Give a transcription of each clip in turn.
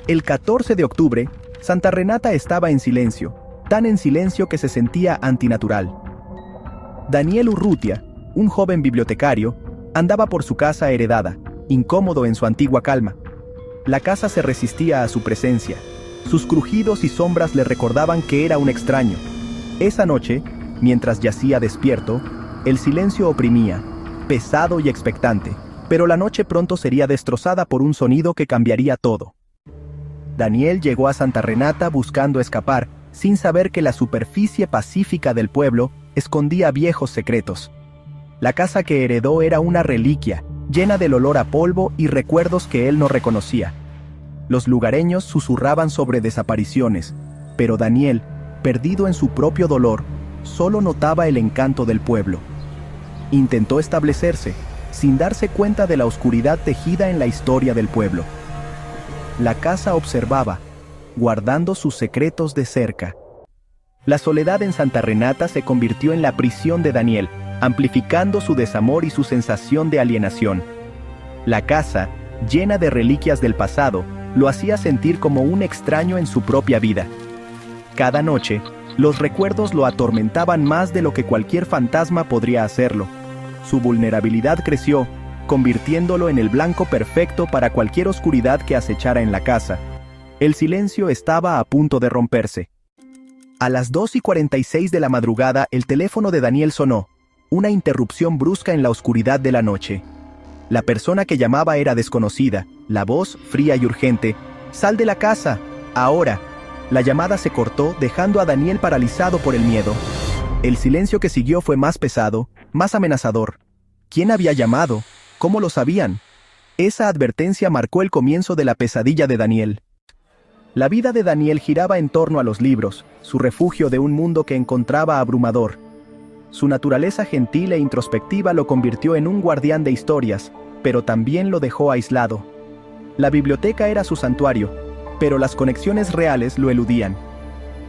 El 14 de octubre, Santa Renata estaba en silencio, tan en silencio que se sentía antinatural. Daniel Urrutia, un joven bibliotecario, andaba por su casa heredada, incómodo en su antigua calma. La casa se resistía a su presencia. Sus crujidos y sombras le recordaban que era un extraño. Esa noche, mientras yacía despierto, el silencio oprimía, pesado y expectante, pero la noche pronto sería destrozada por un sonido que cambiaría todo. Daniel llegó a Santa Renata buscando escapar, sin saber que la superficie pacífica del pueblo escondía viejos secretos. La casa que heredó era una reliquia, llena del olor a polvo y recuerdos que él no reconocía. Los lugareños susurraban sobre desapariciones, pero Daniel, perdido en su propio dolor, solo notaba el encanto del pueblo. Intentó establecerse, sin darse cuenta de la oscuridad tejida en la historia del pueblo. La casa observaba, guardando sus secretos de cerca. La soledad en Santa Renata se convirtió en la prisión de Daniel, amplificando su desamor y su sensación de alienación. La casa, llena de reliquias del pasado, lo hacía sentir como un extraño en su propia vida. Cada noche, los recuerdos lo atormentaban más de lo que cualquier fantasma podría hacerlo. Su vulnerabilidad creció, convirtiéndolo en el blanco perfecto para cualquier oscuridad que acechara en la casa. El silencio estaba a punto de romperse. A las 2:46 de la madrugada, el teléfono de Daniel sonó, una interrupción brusca en la oscuridad de la noche. La persona que llamaba era desconocida, la voz fría y urgente: «¡Sal de la casa! ¡Ahora!». La llamada se cortó, dejando a Daniel paralizado por el miedo. El silencio que siguió fue más pesado, más amenazador. ¿Quién había llamado? ¿Cómo lo sabían? Esa advertencia marcó el comienzo de la pesadilla de Daniel. La vida de Daniel giraba en torno a los libros, su refugio de un mundo que encontraba abrumador. Su naturaleza gentil e introspectiva lo convirtió en un guardián de historias, pero también lo dejó aislado. La biblioteca era su santuario, pero las conexiones reales lo eludían.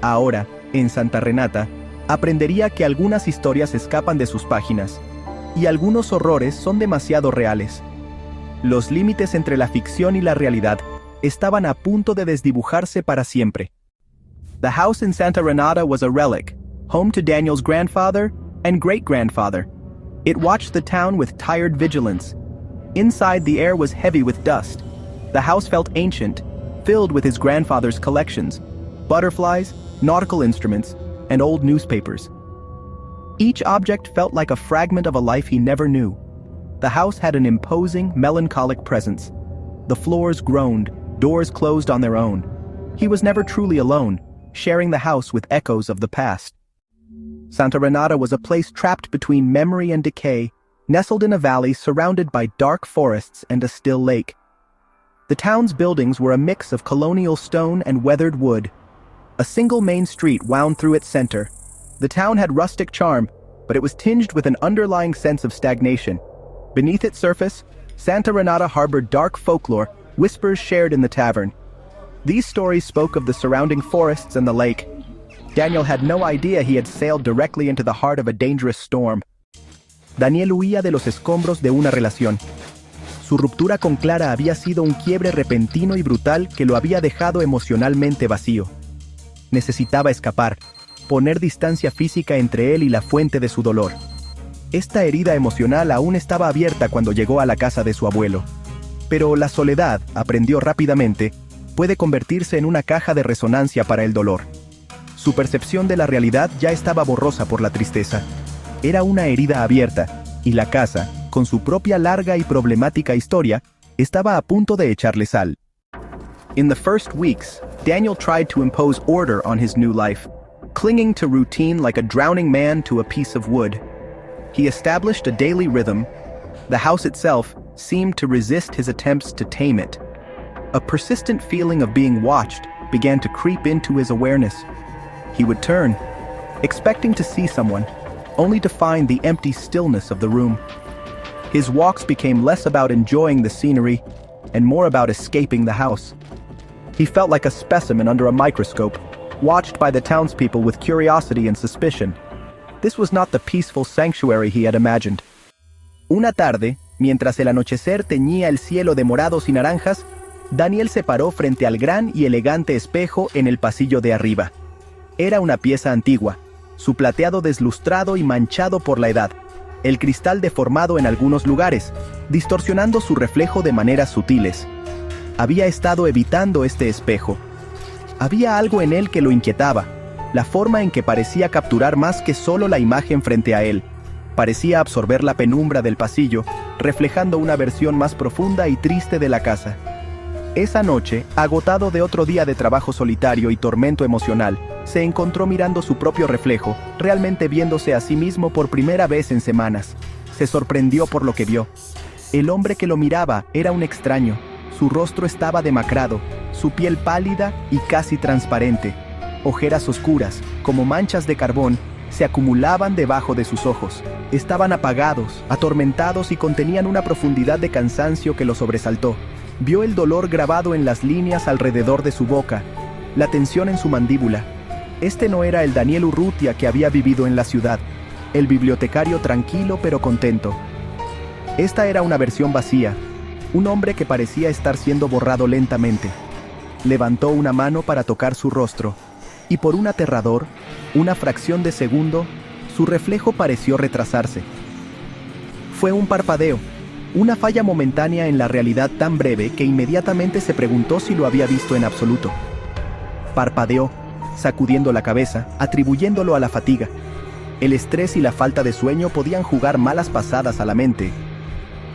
Ahora, en Santa Renata, aprendería que algunas historias escapan de sus páginas, y algunos horrores son demasiado reales. Los límites entre la ficción y la realidad estaban a punto de desdibujarse para siempre. The house in Santa Renata was a relic, home to Daniel's grandfather and great-grandfather. It watched the town with tired vigilance. Inside, the air was heavy with dust. The house felt ancient, filled with his grandfather's collections, butterflies, nautical instruments, and old newspapers. Each object felt like a fragment of a life he never knew. The house had an imposing, melancholic presence. The floors groaned, doors closed on their own. He was never truly alone, sharing the house with echoes of the past. Santa Renata was a place trapped between memory and decay, nestled in a valley surrounded by dark forests and a still lake. The town's buildings were a mix of colonial stone and weathered wood. A single main street wound through its center. The town had rustic charm, but it was tinged with an underlying sense of stagnation. Beneath its surface, Santa Renata harbored dark folklore, whispers shared in the tavern. These stories spoke of the surrounding forests and the lake. Daniel had no idea he had sailed directly into the heart of a dangerous storm. Daniel huía de los escombros de una relación. Su ruptura con Clara había sido un quiebre repentino y brutal que lo había dejado emocionalmente vacío. Necesitaba escapar, poner distancia física entre él y la fuente de su dolor. Esta herida emocional aún estaba abierta cuando llegó a la casa de su abuelo. Pero la soledad, aprendió rápidamente, puede convertirse en una caja de resonancia para el dolor. Su percepción de la realidad ya estaba borrosa por la tristeza. Era una herida abierta, y la casa, con su propia larga y problemática historia, estaba a punto de echarle sal. In the first weeks, Daniel tried to impose order on his new life, clinging to routine like a drowning man to a piece of wood. He established a daily rhythm. The house itself seemed to resist his attempts to tame it. A persistent feeling of being watched began to creep into his awareness. He would turn, expecting to see someone, only to find the empty stillness of the room. His walks became less about enjoying the scenery and more about escaping the house. He felt like a specimen under a microscope, watched by the townspeople with curiosity and suspicion. This was not the peaceful sanctuary he had imagined. Una tarde, mientras el anochecer teñía el cielo de morados y naranjas, Daniel se paró frente al gran y elegante espejo en el pasillo de arriba. Era una pieza antigua, su plateado deslustrado y manchado por la edad, el cristal deformado en algunos lugares, distorsionando su reflejo de maneras sutiles. Había estado evitando este espejo. Había algo en él que lo inquietaba, la forma en que parecía capturar más que solo la imagen frente a él. Parecía absorber la penumbra del pasillo, reflejando una versión más profunda y triste de la casa. Esa noche, agotado de otro día de trabajo solitario y tormento emocional, se encontró mirando su propio reflejo, realmente viéndose a sí mismo por primera vez en semanas. Se sorprendió por lo que vio. El hombre que lo miraba era un extraño. Su rostro estaba demacrado, su piel pálida y casi transparente. Ojeras oscuras, como manchas de carbón, se acumulaban debajo de sus ojos. Estaban apagados, atormentados y contenían una profundidad de cansancio que lo sobresaltó. Vio el dolor grabado en las líneas alrededor de su boca, la tensión en su mandíbula. Este no era el Daniel Urrutia que había vivido en la ciudad, el bibliotecario tranquilo pero contento. Esta era una versión vacía, un hombre que parecía estar siendo borrado lentamente. Levantó una mano para tocar su rostro, y por un aterrador, una fracción de segundo, su reflejo pareció retrasarse. Fue un parpadeo, una falla momentánea en la realidad tan breve que inmediatamente se preguntó si lo había visto en absoluto. Parpadeó, sacudiendo la cabeza, atribuyéndolo a la fatiga. El estrés y la falta de sueño podían jugar malas pasadas a la mente.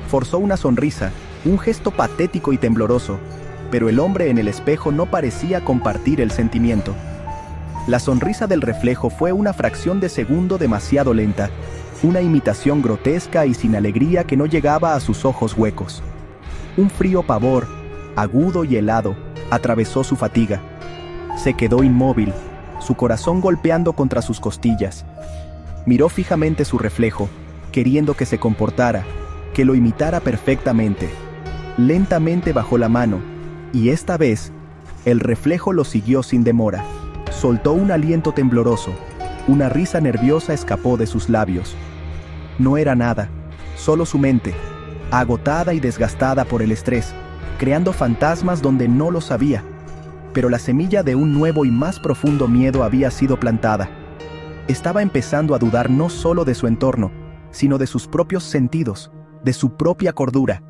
Forzó una sonrisa, un gesto patético y tembloroso, pero el hombre en el espejo no parecía compartir el sentimiento. La sonrisa del reflejo fue una fracción de segundo demasiado lenta, una imitación grotesca y sin alegría que no llegaba a sus ojos huecos. Un frío pavor, agudo y helado, atravesó su fatiga. Se quedó inmóvil, su corazón golpeando contra sus costillas. Miró fijamente su reflejo, queriendo que se comportara, que lo imitara perfectamente. Lentamente bajó la mano, y esta vez, el reflejo lo siguió sin demora. Soltó un aliento tembloroso, una risa nerviosa escapó de sus labios. No era nada, solo su mente, agotada y desgastada por el estrés, creando fantasmas donde no lo sabía. Pero la semilla de un nuevo y más profundo miedo había sido plantada. Estaba empezando a dudar no solo de su entorno, sino de sus propios sentidos, de su propia cordura.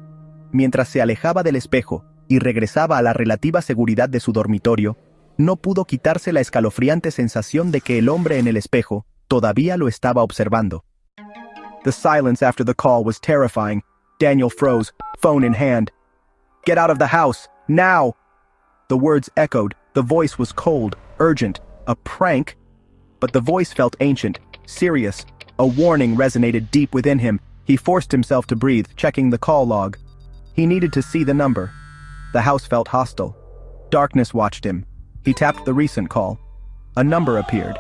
Mientras se alejaba del espejo y regresaba a la relativa seguridad de su dormitorio, no pudo quitarse la escalofriante sensación de que el hombre en el espejo todavía lo estaba observando. The silence after the call was terrifying. Daniel froze, phone in hand. "Get out of the house, now!" The words echoed, the voice was cold, urgent, a prank? But the voice felt ancient, serious. A warning resonated deep within him. He forced himself to breathe, checking the call log. He needed to see the number. The house felt hostile. Darkness watched him. He tapped the recent call. A number appeared.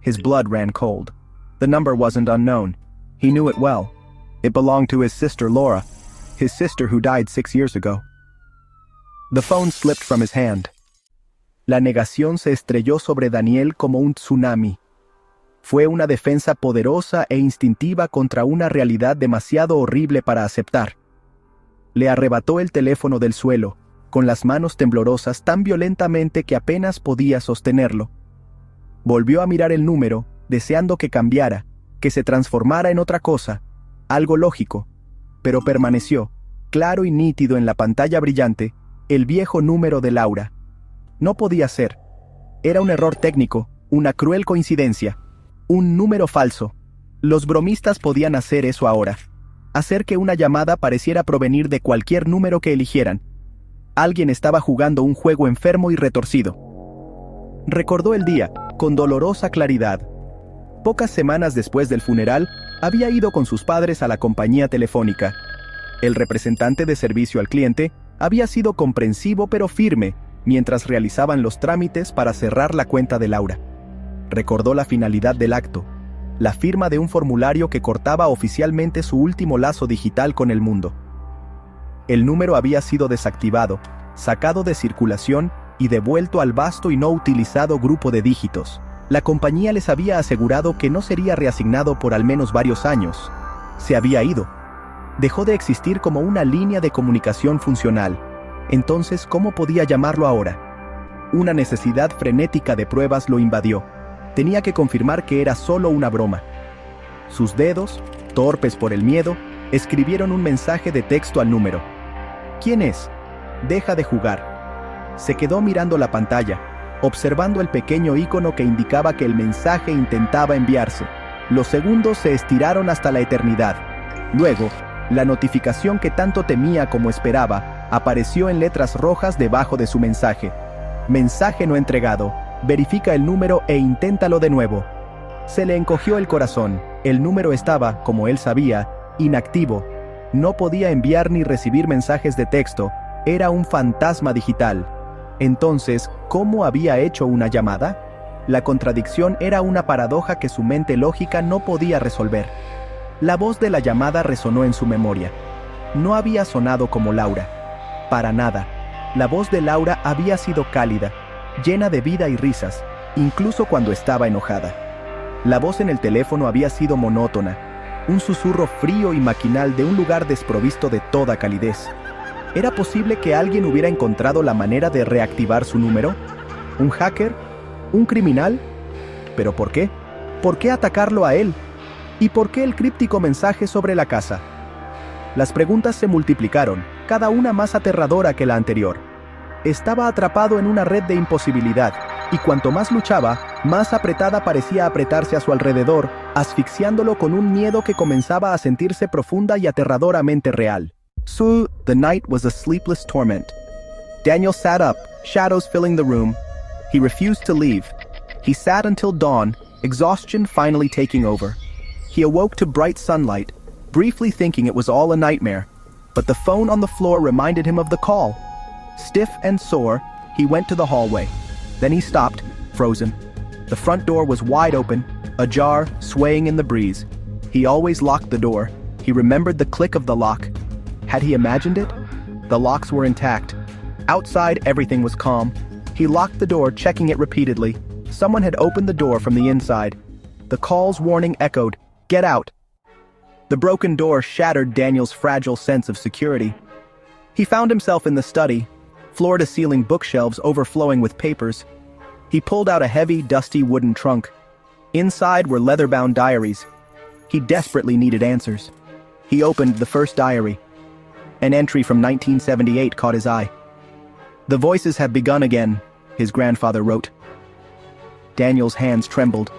His blood ran cold. The number wasn't unknown. He knew it well. It belonged to his sister Laura, his sister who died 6 years ago. The phone slipped from his hand. La negación se estrelló sobre Daniel como un tsunami. Fue una defensa poderosa e instintiva contra una realidad demasiado horrible para aceptar. Le arrebató el teléfono del suelo, con las manos temblorosas tan violentamente que apenas podía sostenerlo. Volvió a mirar el número, deseando que cambiara, que se transformara en otra cosa, algo lógico, pero permaneció, claro y nítido en la pantalla brillante, el viejo número de Laura. No podía ser. Era un error técnico, una cruel coincidencia, un número falso. Los bromistas podían hacer eso ahora, hacer que una llamada pareciera provenir de cualquier número que eligieran. Alguien estaba jugando un juego enfermo y retorcido. Recordó el día, con dolorosa claridad. Pocas semanas después del funeral, había ido con sus padres a la compañía telefónica. El representante de servicio al cliente había sido comprensivo pero firme mientras realizaban los trámites para cerrar la cuenta de Laura. Recordó la finalidad del acto, la firma de un formulario que cortaba oficialmente su último lazo digital con el mundo. El número había sido desactivado, sacado de circulación y devuelto al vasto y no utilizado grupo de dígitos. La compañía les había asegurado que no sería reasignado por al menos varios años. Se había ido. Dejó de existir como una línea de comunicación funcional. Entonces, ¿cómo podía llamarlo ahora? Una necesidad frenética de pruebas lo invadió. Tenía que confirmar que era solo una broma. Sus dedos, torpes por el miedo, escribieron un mensaje de texto al número. ¿Quién es? Deja de jugar. Se quedó mirando la pantalla, observando el pequeño icono que indicaba que el mensaje intentaba enviarse. Los segundos se estiraron hasta la eternidad. Luego, la notificación que tanto temía como esperaba apareció en letras rojas debajo de su mensaje. Mensaje no entregado. Verifica el número e inténtalo de nuevo. Se le encogió el corazón. El número estaba, como él sabía, inactivo. No podía enviar ni recibir mensajes de texto. Era un fantasma digital. Entonces, ¿cómo había hecho una llamada? La contradicción era una paradoja que su mente lógica no podía resolver. La voz de la llamada resonó en su memoria. No había sonado como Laura. Para nada. La voz de Laura había sido cálida, llena de vida y risas, incluso cuando estaba enojada. La voz en el teléfono había sido monótona, un susurro frío y maquinal de un lugar desprovisto de toda calidez. ¿Era posible que alguien hubiera encontrado la manera de reactivar su número? ¿Un hacker? ¿Un criminal? ¿Pero por qué? ¿Por qué atacarlo a él? ¿Y por qué el críptico mensaje sobre la casa? Las preguntas se multiplicaron, cada una más aterradora que la anterior. Estaba atrapado en una red de imposibilidad, y cuanto más luchaba, más apretada parecía apretarse a su alrededor, asfixiándolo con un miedo que comenzaba a sentirse profunda y aterradoramente real. So, the night was a sleepless torment. Daniel sat up, shadows filling the room. He refused to leave. He sat until dawn, exhaustion finally taking over. He awoke to bright sunlight, briefly thinking it was all a nightmare, but the phone on the floor reminded him of the call. Stiff and sore, he went to the hallway. Then he stopped, frozen. The front door was wide open, ajar, swaying in the breeze. He always locked the door. He remembered the click of the lock. Had he imagined it? The locks were intact. Outside, everything was calm. He locked the door, checking it repeatedly. Someone had opened the door from the inside. The call's warning echoed, "Get out!" The broken door shattered Daniel's fragile sense of security. He found himself in the study, floor-to-ceiling bookshelves overflowing with papers. He pulled out a heavy, dusty wooden trunk. Inside were leather-bound diaries. He desperately needed answers. He opened the first diary. An entry from 1978 caught his eye. "The voices have begun again," his grandfather wrote. Daniel's hands trembled.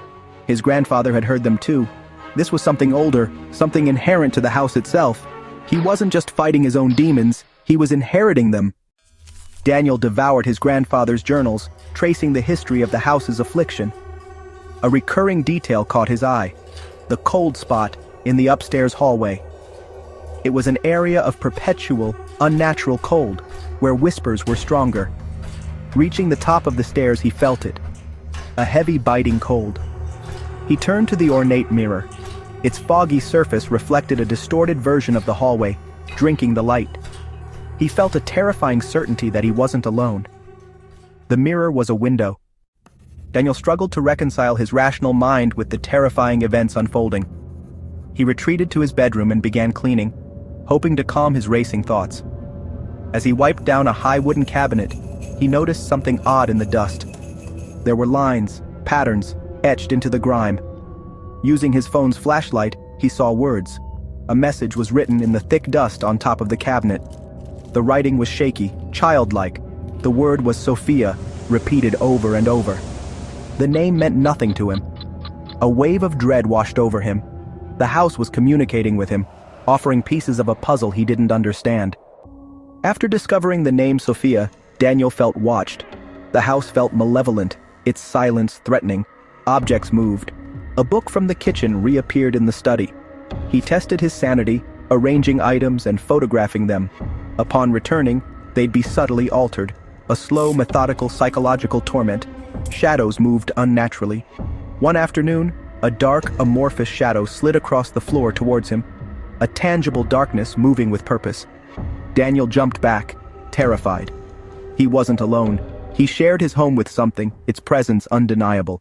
His grandfather had heard them too. This was something older, something inherent to the house itself. He wasn't just fighting his own demons, he was inheriting them. Daniel devoured his grandfather's journals, tracing the history of the house's affliction. A recurring detail caught his eye: the cold spot in the upstairs hallway. It was an area of perpetual, unnatural cold, where whispers were stronger. Reaching the top of the stairs, he felt it. A heavy, biting cold. He turned to the ornate mirror. Its foggy surface reflected a distorted version of the hallway, drinking the light. He felt a terrifying certainty that he wasn't alone. The mirror was a window. Daniel struggled to reconcile his rational mind with the terrifying events unfolding. He retreated to his bedroom and began cleaning, hoping to calm his racing thoughts. As he wiped down a high wooden cabinet, he noticed something odd in the dust. There were lines, patterns, etched into the grime. Using his phone's flashlight, he saw words. A message was written in the thick dust on top of the cabinet. The writing was shaky, childlike. The word was Sophia, repeated over and over. The name meant nothing to him. A wave of dread washed over him. The house was communicating with him, offering pieces of a puzzle he didn't understand. After discovering the name Sophia, Daniel felt watched. The house felt malevolent, its silence threatening. Objects moved. A book from the kitchen reappeared in the study. He tested his sanity, arranging items and photographing them. Upon returning, they'd be subtly altered. A slow, methodical psychological torment. Shadows moved unnaturally. One afternoon, a dark, amorphous shadow slid across the floor towards him. A tangible darkness moving with purpose. Daniel jumped back, terrified. He wasn't alone. He shared his home with something, its presence undeniable.